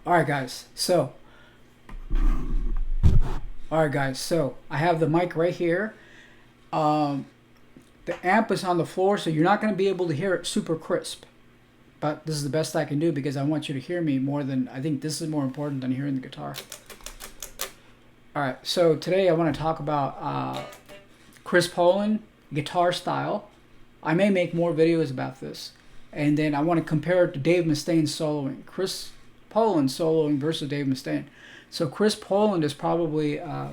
All right, guys. So I have the mic right here. Um, the amp is on the floor, so you're not going to be able to hear it super crisp. But this is the best I can do because I want you to hear me more than I think this is more important than hearing the guitar. All right. So today I want to talk about Chris Poland guitar style. I may make more videos about this, and then I want to compare it to Dave Mustaine's soloing. Chris Poland soloing versus Dave Mustaine. So Chris Poland is probably, I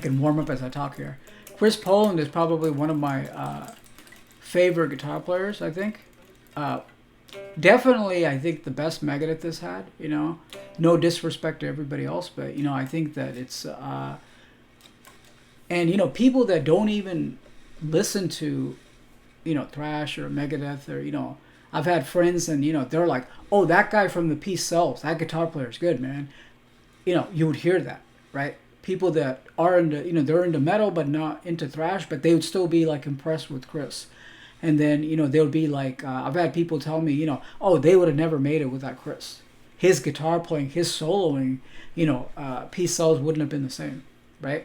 can warm up as I talk here. Chris Poland is probably one of my favorite guitar players, I think. Definitely, I think the best Megadeth has had, No disrespect to everybody else, but, I think that it's, and, people that don't even listen to, thrash or Megadeth or, I've had friends and, they're like, oh, that guy from the Peace Sells, that guitar player is good, man. You would hear that, right? People that are into, they're into metal but not into thrash, but they would still be like impressed with Chris. And then, they would be like, I've had people tell me, oh, they would have never made it without Chris. His guitar playing, his soloing, Peace Sells wouldn't have been the same, right?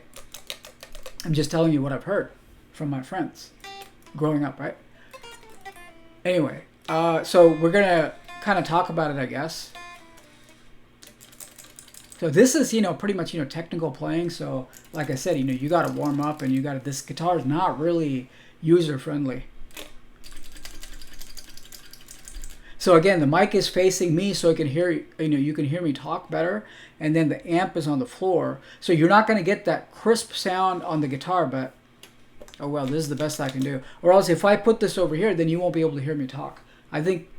I'm just telling you what I've heard from my friends growing up, right? Anyway, so we're going to kind of talk about it, I guess. So this is, pretty much, technical playing. So like I said, you got to warm up and this guitar is not really user friendly. So again, the mic is facing me so I can hear, you can hear me talk better. And then the amp is on the floor. So you're not going to get that crisp sound on the guitar, but oh well, this is the best I can do. Or else if I put this over here, then you won't be able to hear me talk. I think,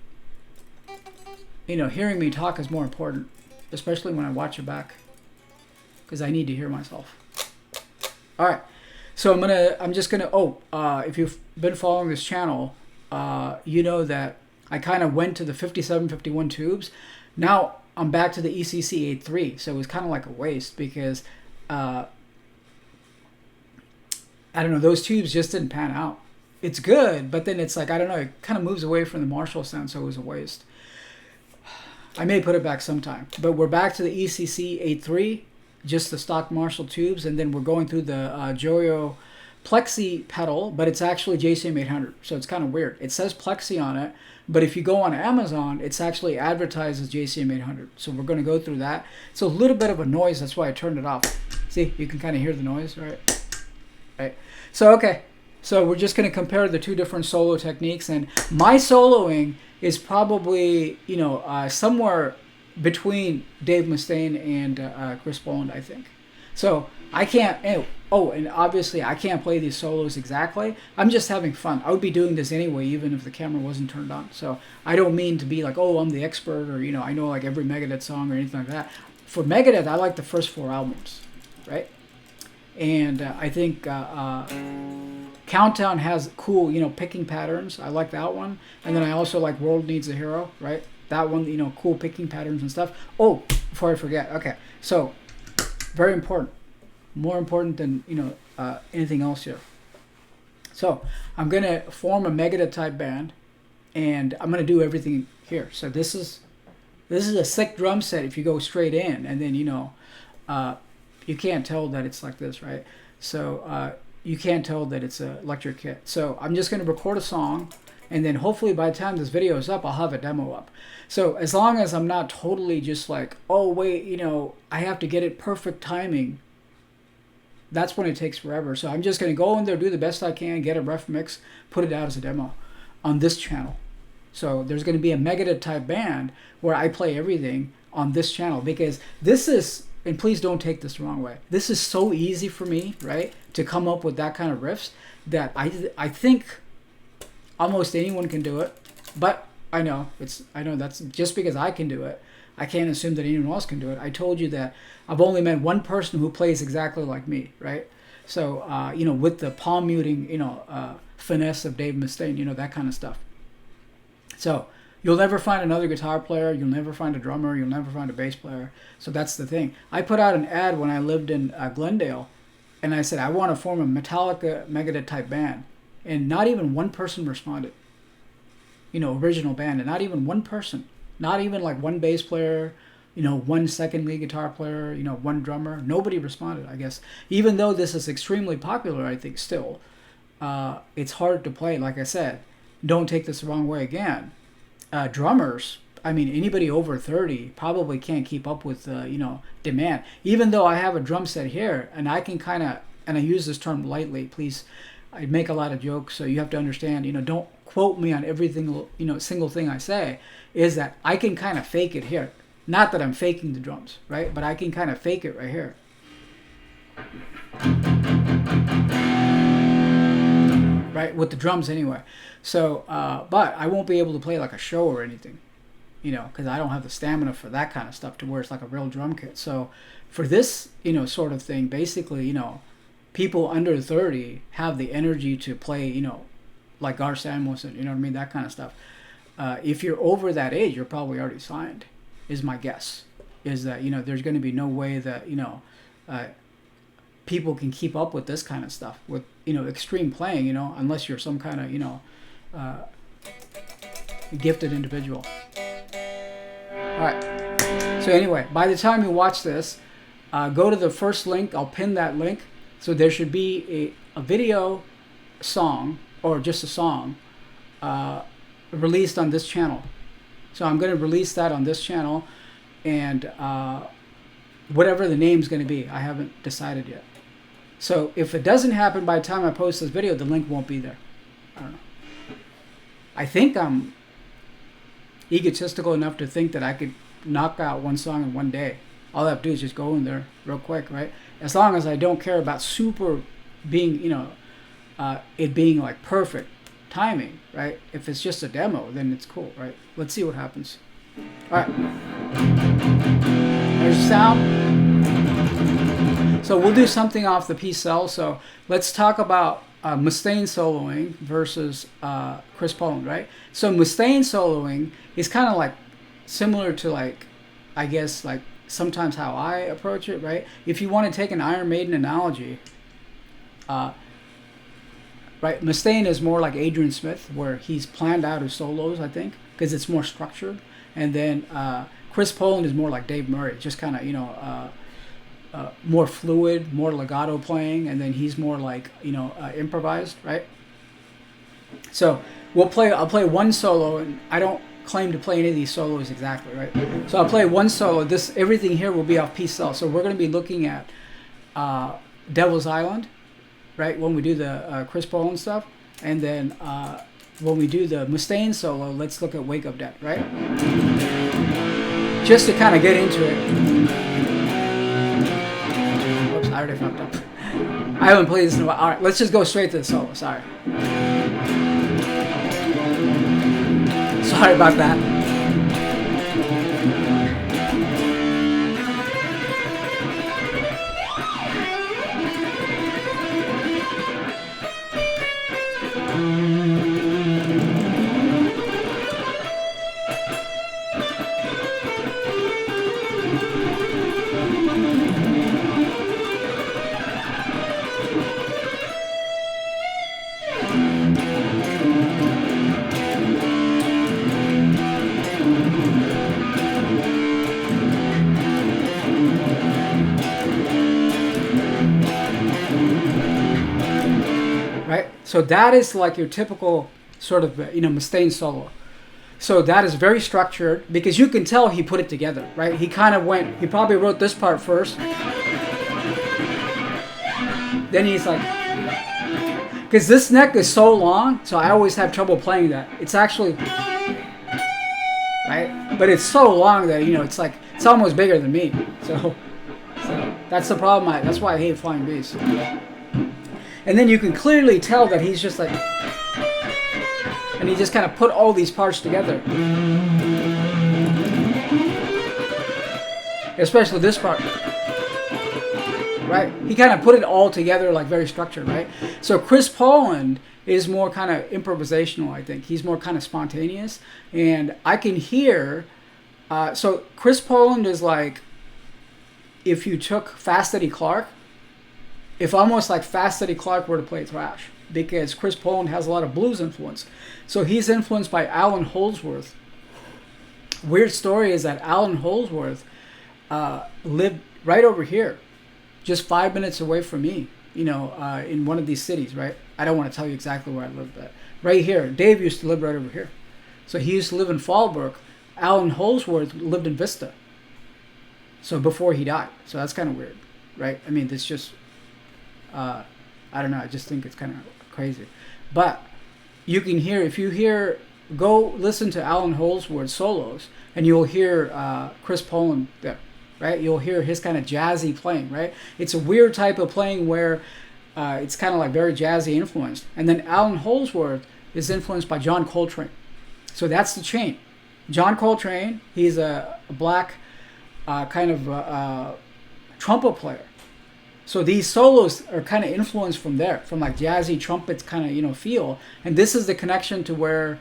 hearing me talk is more important, especially when I watch it back, because I need to hear myself. All right, so I'm just gonna. If you've been following this channel, you know that I kind of went to the 57, 51 tubes. Now I'm back to the ECC 83, so it was kind of like a waste because I don't know, those tubes just didn't pan out. It's good, but then it's like, I don't know, it kind of moves away from the Marshall sound, so it was a waste. I may put it back sometime, but we're back to the ECC 83, just the stock Marshall tubes, and then we're going through the Joyo Plexi pedal, but it's actually JCM 800, so it's kind of weird. It says Plexi on it, but if you go on Amazon, it's actually advertised as JCM 800, so we're going to go through that. It's a little bit of a noise, that's why I turned it off. See, you can kind of hear the noise, right? Right. So, okay. So we're just going to compare the two different solo techniques, and my soloing is probably, somewhere between Dave Mustaine and Chris Poland, I think. So I can't, and obviously I can't play these solos exactly. I'm just having fun. I would be doing this anyway, even if the camera wasn't turned on. So I don't mean to be like, oh, I'm the expert, or, I know like every Megadeth song or anything like that. For Megadeth, I like the first 4 albums, right? And I think Countdown has cool, picking patterns. I like that one. And then I also like World Needs a Hero, right? That one, cool picking patterns and stuff. Oh, before I forget. Okay, so very important. More important than, anything else here. So I'm going to form a Megadeth type band, and I'm going to do everything here. So this is a sick drum set if you go straight in, and then, you can't tell that it's like this, right? So you can't tell that it's an electric kit. So I'm just going to record a song, and then hopefully by the time this video is up, I'll have a demo up. So as long as I'm not totally just like, oh, wait, I have to get it perfect timing, that's when it takes forever. So I'm just going to go in there, do the best I can, get a rough mix, put it out as a demo on this channel. So there's going to be a Megadeth type band where I play everything on this channel, because this is, and please don't take this the wrong way, this is so easy for me, right, to come up with that kind of riffs that I think almost anyone can do it. But I know that's just because I can do it, I can't assume that anyone else can do it. I told you that I've only met one person who plays exactly like me, right? So with the palm muting, finesse of Dave Mustaine, that kind of stuff. So you'll never find another guitar player, you'll never find a drummer, you'll never find a bass player. So that's the thing. I put out an ad when I lived in Glendale, and I said, I want to form a Metallica Megadeth type band. And not even one person responded. Original band, and not even one person. Not even like one bass player, you know, one second lead guitar player, you know, one drummer. Nobody responded, I guess. Even though this is extremely popular, I think still, it's hard to play. Like I said, don't take this the wrong way again. Drummers, I mean, anybody over 30 probably can't keep up with, you know, demand. Even though I have a drum set here, and I can kind of, and I use this term lightly, please, I make a lot of jokes, so you have to understand, you know, don't quote me on everything, you know, single thing I say, is that I can kind of fake it here. Not that I'm faking the drums, right? But I can kind of fake it right here. Right, with the drums anyway. So, but I won't be able to play like a show or anything, you know, because I don't have the stamina for that kind of stuff to where it's like a real drum kit. So for this, you know, sort of thing, basically, you know, people under 30 have the energy to play, you know, like Gar Samuelson, you know what I mean, that kind of stuff. If you're over that age, you're probably already signed, is my guess. Is that, you know, there's going to be no way that, you know, people can keep up with this kind of stuff, with, you know, extreme playing, you know, unless you're some kind of, you know, gifted individual. All right. So anyway, by the time you watch this, go to the first link. I'll pin that link. So there should be a video song, or just a song, released on this channel. So I'm going to release that on this channel, and whatever the name's going to be, I haven't decided yet. So if it doesn't happen by the time I post this video, the link won't be there. I don't know. I think I'm egotistical enough to think that I could knock out one song in one day. All I have to do is just go in there real quick, right? As long as I don't care about super being, you know, it being like perfect timing, right? If it's just a demo, then it's cool, right? Let's see what happens. All right. There's the sound. So we'll do something off the P-Cell. So let's talk about Mustaine soloing versus Chris Poland, right? So Mustaine soloing is kind of like similar to, like, I guess, like sometimes how I approach it, right? If you want to take an Iron Maiden analogy, right, Mustaine is more like Adrian Smith, where he's planned out his solos, I think, because it's more structured. And then Chris Poland is more like Dave Murray, just kind of, you know, more fluid, more legato playing, and then he's more like, you know, improvised, right? So I'll play one solo, and I don't claim to play any of these solos exactly, right? So I'll play one solo. Everything here will be off P-Cell. So we're going to be looking at Devil's Island, right, when we do the Chris Poland stuff, and then when we do the Mustaine solo, let's look at Wake Up Dead, right? Just to kind of get into it. Whoops, I already fucked up. I haven't played this in a while. All right, let's just go straight to the solo. Sorry. Sorry about that. So that is like your typical sort of, you know, Mustaine solo. So that is very structured, because you can tell he put it together, right? He kind of he probably wrote this part first. Then he's like, because this neck is so long, so I always have trouble playing that. It's actually, right? But it's so long that, you know, it's like, it's almost bigger than me. So that's the problem. That's why I hate flying Bs. And then you can clearly tell that he's just like, and he just kind of put all these parts together. Especially this part. Right? He kind of put it all together, like very structured, right? So Chris Poland is more kind of improvisational, I think. He's more kind of spontaneous. And I can hear, so Chris Poland is like, if you took Fast Eddie Clarke, if almost like Fast Eddie Clarke were to play thrash, because Chris Poland has a lot of blues influence. So he's influenced by Alan Holdsworth. Weird story is that Alan Holdsworth lived right over here, just 5 minutes away from me, in one of these cities, right? I don't want to tell you exactly where I lived, but right here. Dave used to live right over here. So he used to live in Fallbrook. Alan Holsworth lived in Vista. So before he died. So that's kind of weird, right? I mean, it's just, I don't know. I just think it's kind of crazy. But you can hear, go listen to Alan Holsworth's solos, and you'll hear Chris Poland there, right? You'll hear his kind of jazzy playing, right? It's a weird type of playing where it's kind of like very jazzy influenced. And then Alan Holsworth is influenced by John Coltrane. So that's the chain. John Coltrane, he's a black kind of trumpet player. So these solos are kind of influenced from there, from like jazzy trumpets kind of, feel. And this is the connection to where,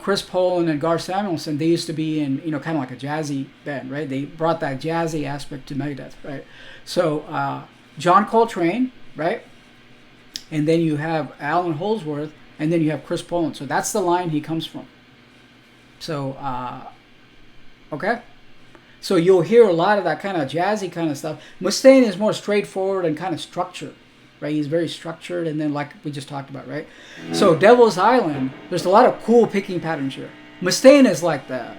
Chris Poland and Gar Samuelson, they used to be in, kind of like a jazzy band, right? They brought that jazzy aspect to Megadeth, right? So John Coltrane, right? And then you have Alan Holsworth, and then you have Chris Poland. So that's the line he comes from. So, okay. So you'll hear a lot of that kind of jazzy kind of stuff. Mustaine is more straightforward and kind of structured, right? He's very structured, and then like we just talked about, right? So Devil's Island, there's a lot of cool picking patterns here. Mustaine is like the,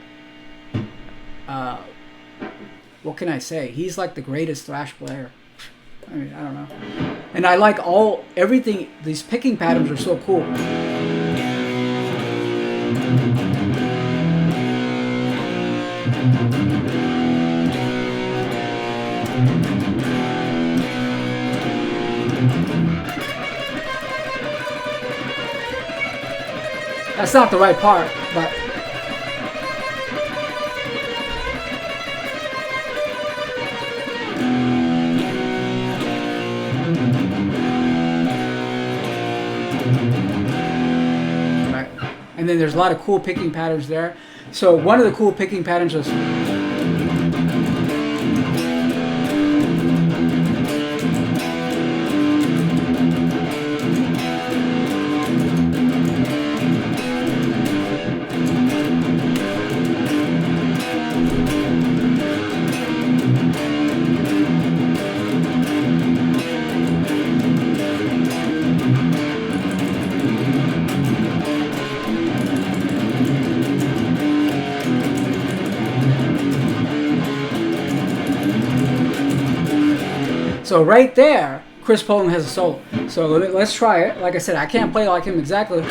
what can I say? He's like the greatest thrash player. I mean, I don't know. And I like everything, these picking patterns are so cool. That's not the right part, but right. And then there's a lot of cool picking patterns there. So one of the cool picking patterns is so right there, Chris Poland has a solo. So let's try it. Like I said, I can't play like him exactly.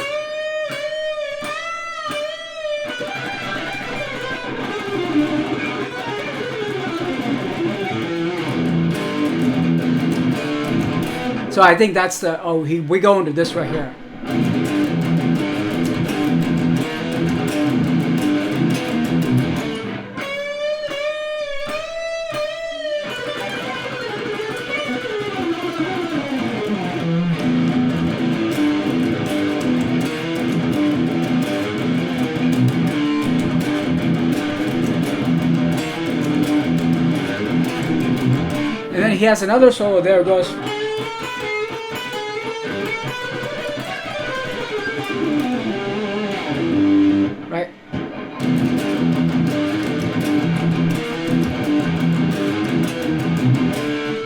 So I think that's the, we go into this right here. And then he has another solo there. It goes. Right.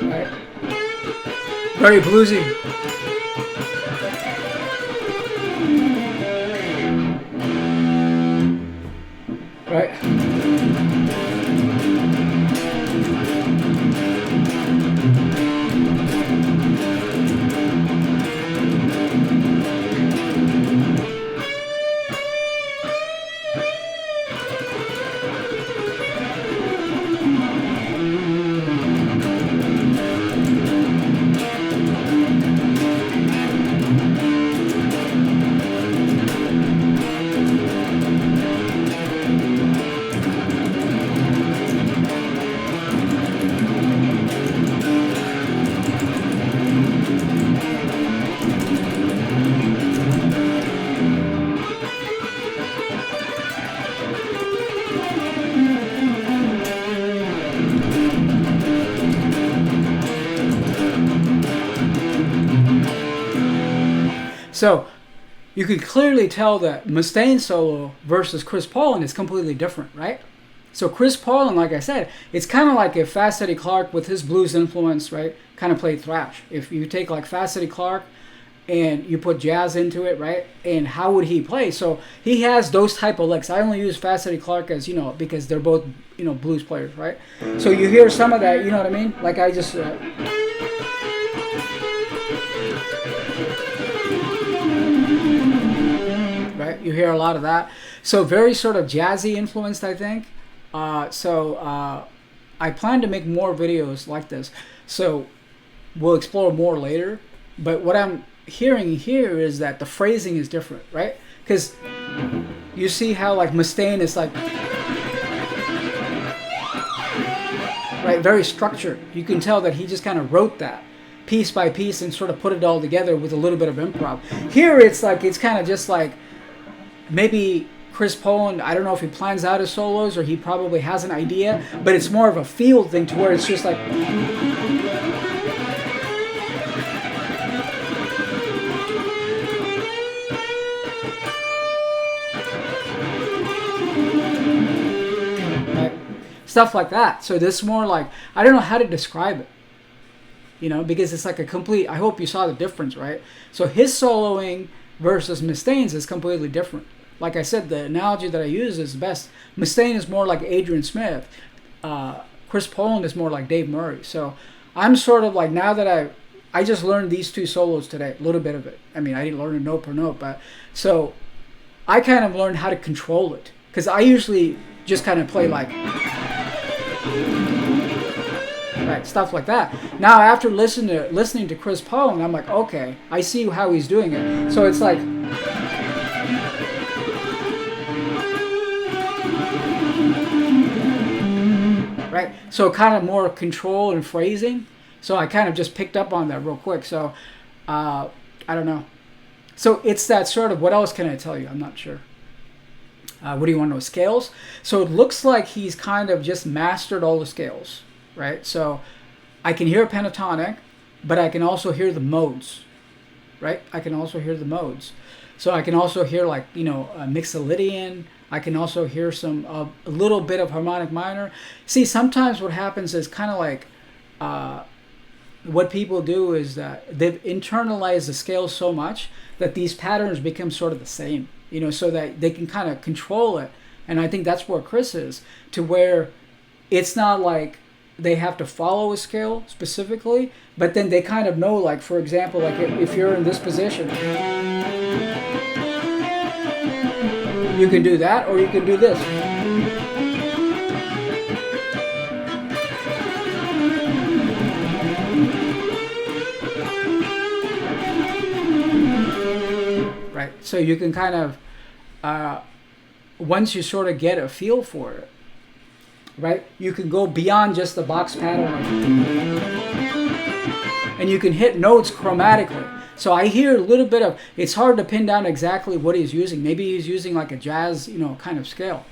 Right. Very bluesy. Right. So you can clearly tell that Mustaine solo versus Chris Poland is completely different, right? So Chris Poland, like I said, it's kind of like if Fast Eddie Clarke with his blues influence, right, kind of played thrash. If you take like Fast Eddie Clarke and you put jazz into it, right, and how would he play? So he has those type of licks. I only use Fast Eddie Clarke as, because they're both, blues players, right? So you hear some of that, you know what I mean? Like I just... right, you hear a lot of that. So very sort of jazzy influenced, I think. I plan to make more videos like this. So we'll explore more later. But what I'm hearing here is that the phrasing is different, right? Because you see how like Mustaine is like, right, very structured. You can tell that he just kind of wrote that piece by piece and sort of put it all together with a little bit of improv. Here it's kind of just like maybe Chris Poland, I don't know if he plans out his solos or he probably has an idea, but it's more of a field thing to where it's just like... right? Stuff like that. So this is more like, I don't know how to describe it, because it's like a complete... I hope you saw the difference, right? So his soloing versus Mustaine's is completely different. Like I said, the analogy that I use is best. Mustaine is more like Adrian Smith. Chris Poland is more like Dave Murray. So I'm sort of like, now that I just learned these two solos today, a little bit of it. I mean, I didn't learn it note per note, but so I kind of learned how to control it. Because I usually just kind of play like, right, stuff like that. Now after listening to Chris Poland, I'm like, okay, I see how he's doing it. So it's like... right? So kind of more control and phrasing. So I kind of just picked up on that real quick. So I don't know. So it's that sort of, what else can I tell you? I'm not sure. What do you want to know? Scales? So it looks like he's kind of just mastered all the scales, right? So I can hear pentatonic, but I can also hear the modes, right? I can also hear the modes. So I can also hear like, a Mixolydian. I can also hear a little bit of harmonic minor. See, sometimes what happens is kind of like what people do is that they've internalized the scale so much that these patterns become sort of the same, so that they can kind of control it. And I think that's where Chris is, to where it's not like they have to follow a scale specifically, but then they kind of know, like, for example, like if you're in this position, you can do that, or you can do this. Right, so you can kind of, once you sort of get a feel for it, right, you can go beyond just the box pattern. And you can hit notes chromatically. So I hear a little bit of, it's hard to pin down exactly what he's using. Maybe he's using like a jazz, kind of scale.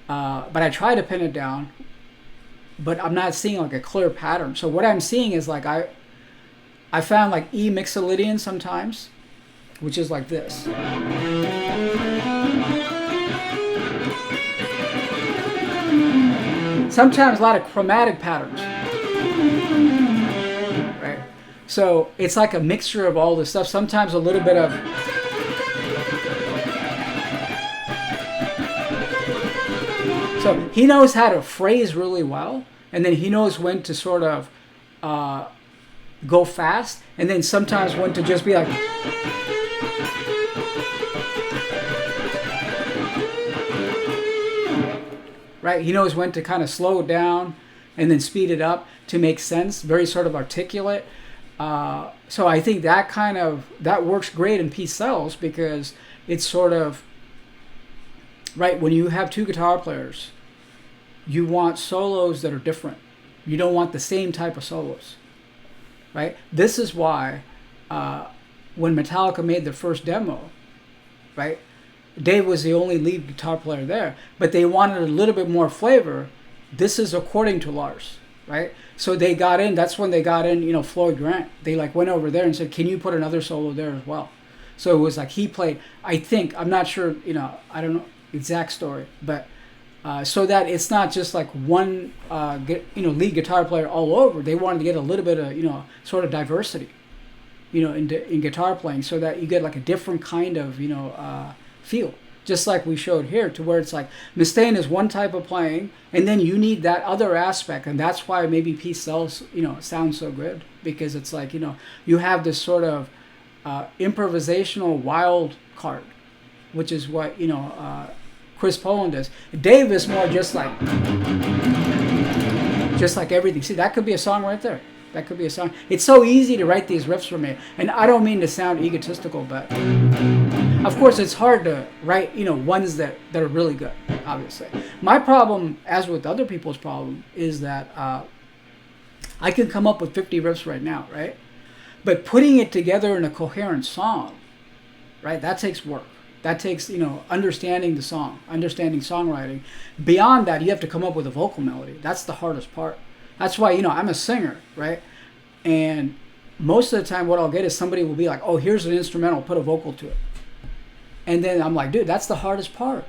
But I try to pin it down, but I'm not seeing like a clear pattern. So what I'm seeing is like, I found like E Mixolydian sometimes, which is like this. Sometimes a lot of chromatic patterns. Right? So it's like a mixture of all this stuff. Sometimes a little bit of... So he knows how to phrase really well, and then he knows when to sort of go fast, and then sometimes when to just be like... Right? He knows when to kind of slow it down and then speed it up to make sense, very sort of articulate. So I think that works great in Peace Sells, because it's sort of, right, when you have two guitar players, you want solos that are different. You don't want the same type of solos, right? This is why when Metallica made their first demo, right, Dave was the only lead guitar player there, but they wanted a little bit more flavor. This is according to Lars, right? So they got in, that's when they got in, Floyd Grant. They like went over there and said, can you put another solo there as well? So it was like he played, I think, I'm not sure, I don't know exact story, but so that it's not just like one lead guitar player all over. They wanted to get a little bit of sort of diversity, in guitar playing, so that you get like a different kind of feel. Just like we showed here, to where it's like Mustaine is one type of playing, and then you need that other aspect, and that's why maybe Peace Sells sounds so good, because it's like you have this sort of improvisational wild card, which is what Chris Poland is. Dave is more just like everything. See, that could be a song right there. That could be a song. It's so easy to write these riffs for me, and I don't mean to sound egotistical, but of course it's hard to write ones that are really good. Obviously, my problem, as with other people's problem, is that I can come up with 50 riffs right now, right? But putting it together in a coherent song, right? That takes work. That takes understanding the song, understanding songwriting. Beyond that, you have to come up with a vocal melody. That's the hardest part. That's why I'm a singer, right? And most of the time what I'll get is somebody will be like, oh, here's an instrumental, put a vocal to it. And then I'm like, dude, that's the hardest part.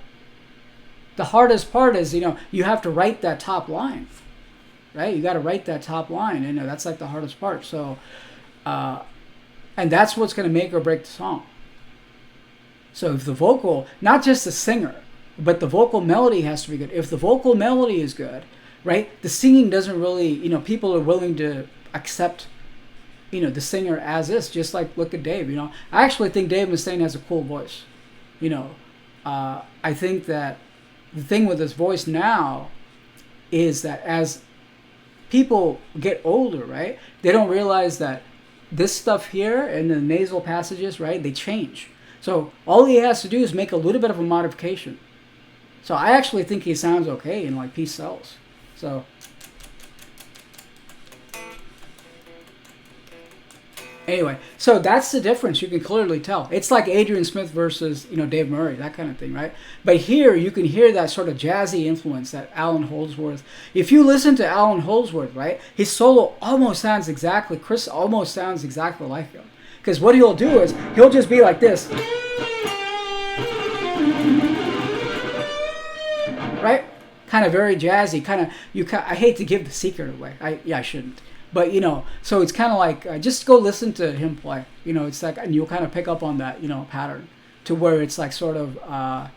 The hardest part is, you have to write that top line, right? You got to write that top line, and that's like the hardest part. So, and that's what's going to make or break the song. So if the vocal, not just the singer, but the vocal melody has to be good. If the vocal melody is good, right, the singing doesn't really, people are willing to accept, the singer as is. Just like, look at Dave, I actually think Dave Mustaine has a cool voice. I think that the thing with his voice now is that as people get older, right, they don't realize that this stuff here and the nasal passages, right, they change. So all he has to do is make a little bit of a modification. So I actually think he sounds okay in like Peace Sells. So anyway, so that's the difference. You can clearly tell. It's like Adrian Smith versus Dave Murray, that kind of thing, right? But here you can hear that sort of jazzy influence that Alan Holdsworth. If you listen to Alan Holdsworth, right, his solo almost sounds exactly. Chris almost sounds exactly like him, because what he'll do is he'll just be like this, right? Kind of very jazzy, kind of, I hate to give the secret away. I shouldn't. But, so it's kind of like, just go listen to him play. It's like, and you'll kind of pick up on that, pattern, to where it's like sort of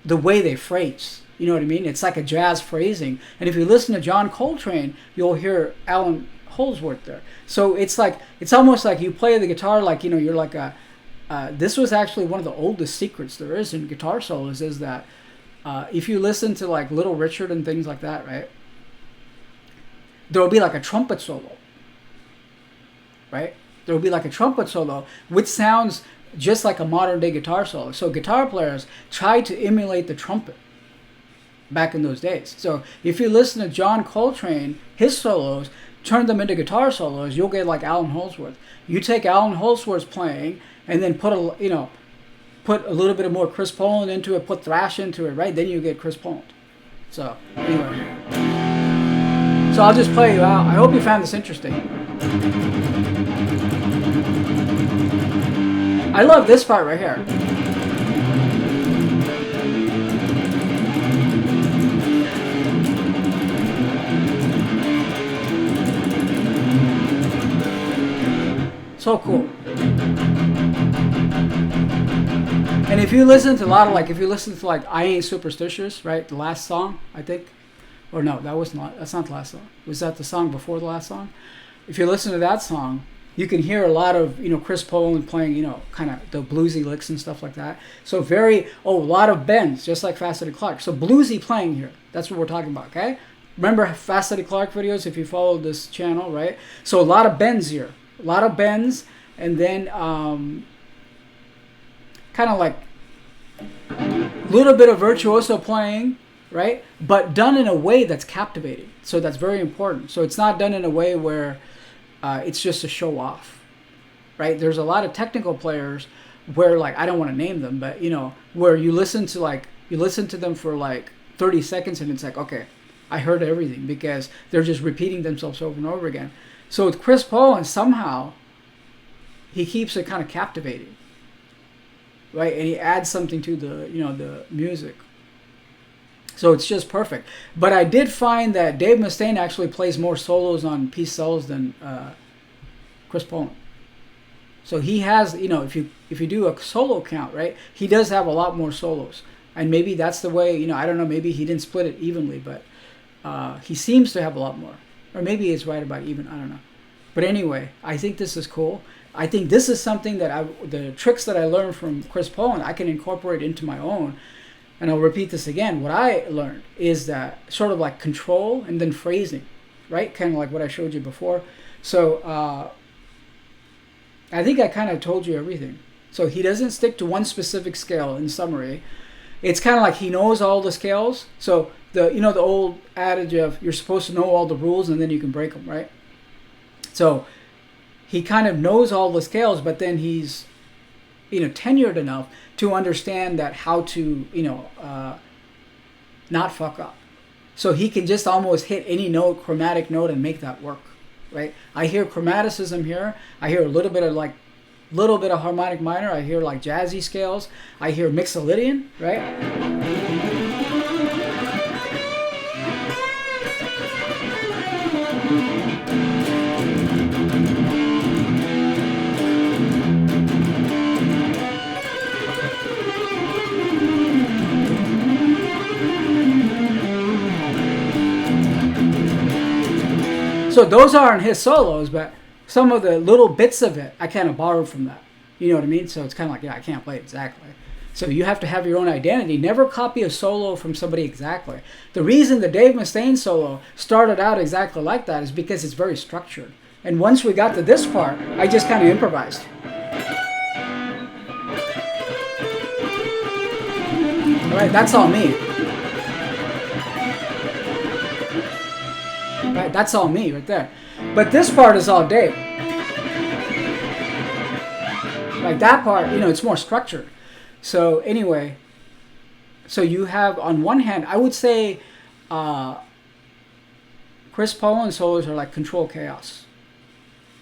the way they phrase. You know what I mean? It's like a jazz phrasing. And if you listen to John Coltrane, you'll hear Alan Holdsworth there. So it's like, it's almost like you play the guitar like, you're like this was actually one of the oldest secrets there is in guitar solos, is that if you listen to like Little Richard and things like that, right, there'll be like a trumpet solo, right? There'll be like a trumpet solo, which sounds just like a modern day guitar solo. So guitar players tried to emulate the trumpet back in those days. So if you listen to John Coltrane, his solos, turn them into guitar solos, you'll get like Alan Holdsworth. You take Alan Holdsworth's playing and then put a little bit of more Chris Poland into it, put thrash into it, right? Then you get Chris Poland. So anyway, so I'll just play you out. I hope you found this interesting. I love this part right here. So cool. And if you listen to a lot of like I Ain't Superstitious, right? The last song, I think. Or no, that's not the last song. Was that the song before the last song? If you listen to that song, you can hear a lot of, Chris Poland playing, kind of the bluesy licks and stuff like that. So a lot of bends, just like Fast Eddie Clarke. So bluesy playing here. That's what we're talking about, okay? Remember Fast Eddie Clarke videos if you follow this channel, right? So a lot of bends here. A lot of bends, and then kind of like a little bit of virtuoso playing, right? But done in a way that's captivating. So that's very important. So it's not done in a way where it's just a show off, right? There's a lot of technical players where, like, I don't want to name them, but where you listen to them for like 30 seconds and it's like, okay, I heard everything, because they're just repeating themselves over and over again. So with Chris Poland, somehow he keeps it kind of captivating, right? And he adds something to the the music. So it's just perfect. But I did find that Dave Mustaine actually plays more solos on Peace Sells than Chris Poland. So he has, if you do a solo count, right, he does have a lot more solos. And maybe that's the way, I don't know, maybe he didn't split it evenly, but he seems to have a lot more. Or maybe it's right about even, I don't know. But anyway, I think this is cool. I think this is something that the tricks that I learned from Chris Poland, I can incorporate into my own. And I'll repeat this again. What I learned is that sort of like control and then phrasing, right? Kind of like what I showed you before. So I think I kind of told you everything. So he doesn't stick to one specific scale in summary. It's kind of like he knows all the scales. So the old adage of you're supposed to know all the rules and then you can break them, right? So he kind of knows all the scales, but then he's tenured enough to understand that how to not fuck up. So he can just almost hit any note, chromatic note, and make that work, right? I hear chromaticism here. I hear a little bit of harmonic minor. I hear like jazzy scales. I hear mixolydian, right? So those aren't his solos, but some of the little bits of it, I kind of borrowed from that. You know what I mean? So it's kind of like, I can't play it exactly. So you have to have your own identity. Never copy a solo from somebody exactly. The reason the Dave Mustaine solo started out exactly like that is because it's very structured. And once we got to this part, I just kind of improvised. All right, that's all me. Right, that's all me right there. But this part is all Dave. Like that part, it's more structured. So anyway, so you have on one hand, I would say Chris Poland solos are like control chaos.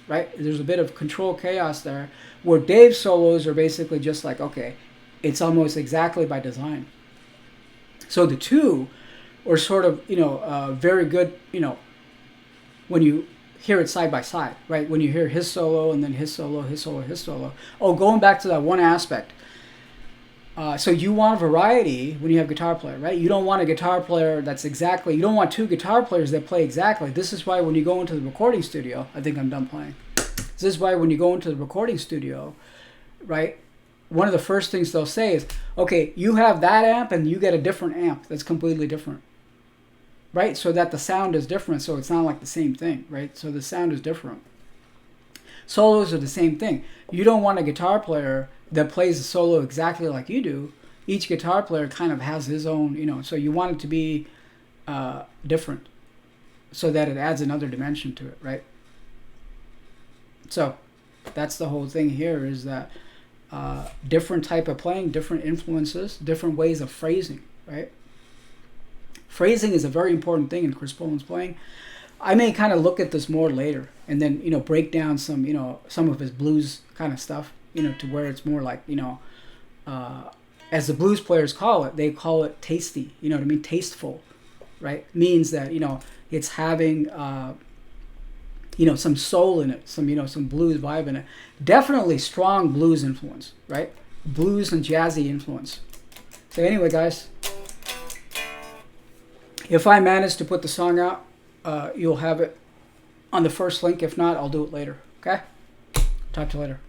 Right? There's a bit of control chaos there, where Dave's solos are basically just like, okay, it's almost exactly by design. So the two are sort of, very good, when you hear it side by side, right? When you hear his solo and then his solo, his solo, his solo. Oh, going back to that one aspect. So you want variety when you have guitar player, right? You don't want a guitar player that's exactly, you don't want two guitar players that play exactly. This is why when you go into the recording studio, I think I'm done playing. This is why when you go into the recording studio, right? One of the first things they'll say is, okay, you have that amp and you get a different amp that's completely different. Right? So that the sound is different, so it's not like the same thing, right? So the sound is different. Solos are the same thing. You don't want a guitar player that plays a solo exactly like you do. Each guitar player kind of has his own, so you want it to be different so that it adds another dimension to it, right? So that's the whole thing here is that different type of playing, different influences, different ways of phrasing, right? Phrasing is a very important thing in Chris Poland's playing. I may kind of look at this more later and then, break down some, some of his blues kind of stuff, to where it's more like, as the blues players call it, they call it tasty, you know what I mean? Tasteful, right? Means that, it's having, some soul in it, some blues vibe in it. Definitely strong blues influence, right? Blues and jazzy influence. So anyway, guys, if I manage to put the song out, you'll have it on the first link. If not, I'll do it later. Okay? Talk to you later.